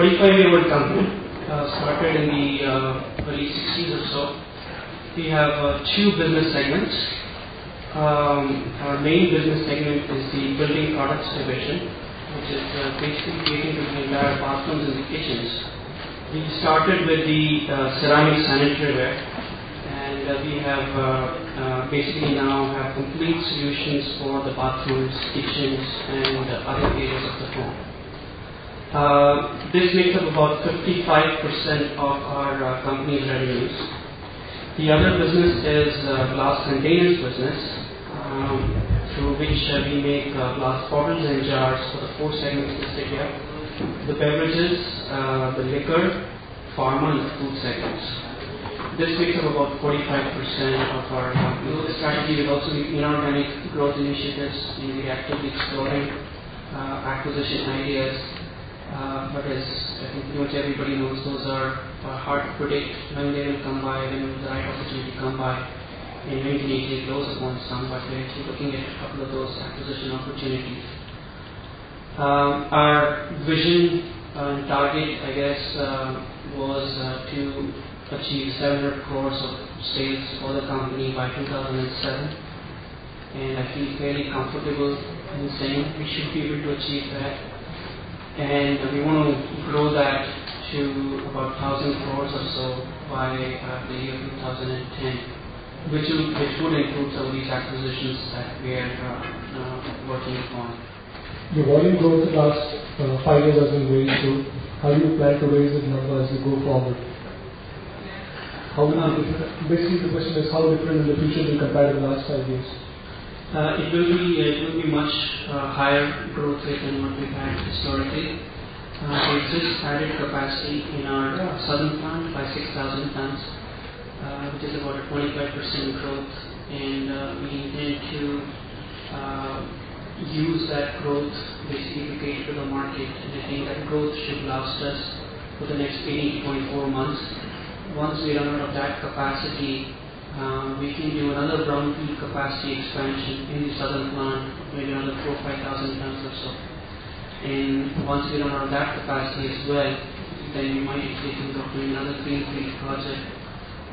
45-year-old company, started in the early 60s or so. We have two business segments. Our main business segment is the building products division, which is basically catering to the entire bathrooms and the kitchens. We started with the ceramic sanitary ware, and we have basically now have complete solutions for the bathrooms, kitchens, and other areas of the home. This makes up about 55% of our company's revenues. The other business is glass containers business, through which we make glass bottles and jars for the four segments listed here: the beverages, the liquor, pharma, and the food segments. This makes up about 45% of our company. The strategy will also be inorganic growth initiatives, and we're actively exploring acquisition ideas. But as I think pretty much everybody knows, those are hard to predict when they will come by, when will the right opportunity come by, and when can easily close upon some, but we're actually looking at a couple of those acquisition opportunities. Our vision and target, I guess, was to achieve 700 crores of sales for the company by 2007, and I feel fairly comfortable in saying we should be able to achieve that. And we want to grow that to about 1,000 crores or so by the year 2010, which would include some of these acquisitions that we are working upon. The volume growth the last 5 years has been very good. How do you plan to raise the number as you go forward? Basically, the question is how different in the future will compare to the last 5 years? It will be much higher growth rate than what we've had historically. We've just added capacity in our southern plant by 6,000 tons, which is about a 25% growth, and we intend to use that growth basically to cater to the market, and I think that growth should last us for the next 18 to 24 months. Once we run out of that capacity, we can do another brownfield capacity expansion in the southern plant, maybe another 4,000 or 5,000 tons or so. And once we run out of that capacity as well, then we might actually think of doing another greenfield project,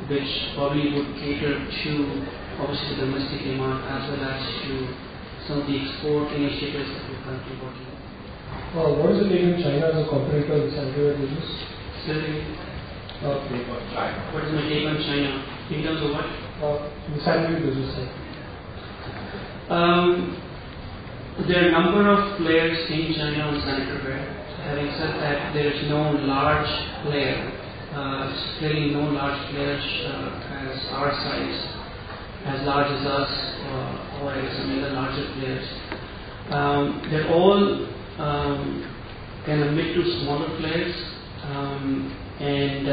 which probably would cater to obviously the domestic demand as well as to some of the export initiatives that we're currently working on. What is the take in China as a competitor in the sanitary business? What is my take on China? In terms of what? The sanitary business side. There are a number of players in China on sanitary ware. Having said that, there is no large player. There's clearly no large players as our size, as large as us, or I guess some other larger players. They're all kind of mid to smaller players, and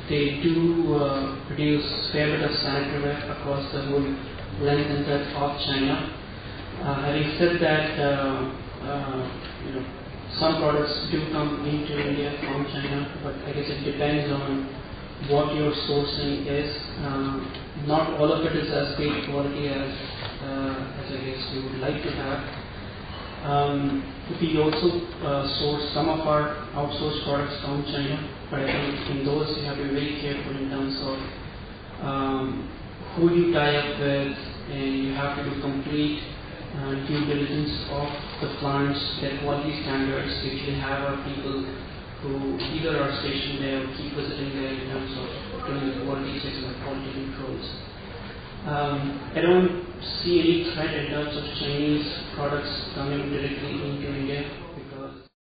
they do produce a fair bit of sanitary ware across the whole length and breadth of China. Having said that, some products do come into India from China, but I guess it depends on what your sourcing is. Not all of it is as great quality as I guess we would like to have. We also source some of our outsourced products from China, but I think in those you have to be very careful in terms of who you tie up with, and you have to do complete due diligence of the plants, their quality standards. We usually have our people who either are stationed there or keep visiting there in terms of doing the quality checks and the quality controls. I don't see any threat in terms of Chinese products coming directly into India,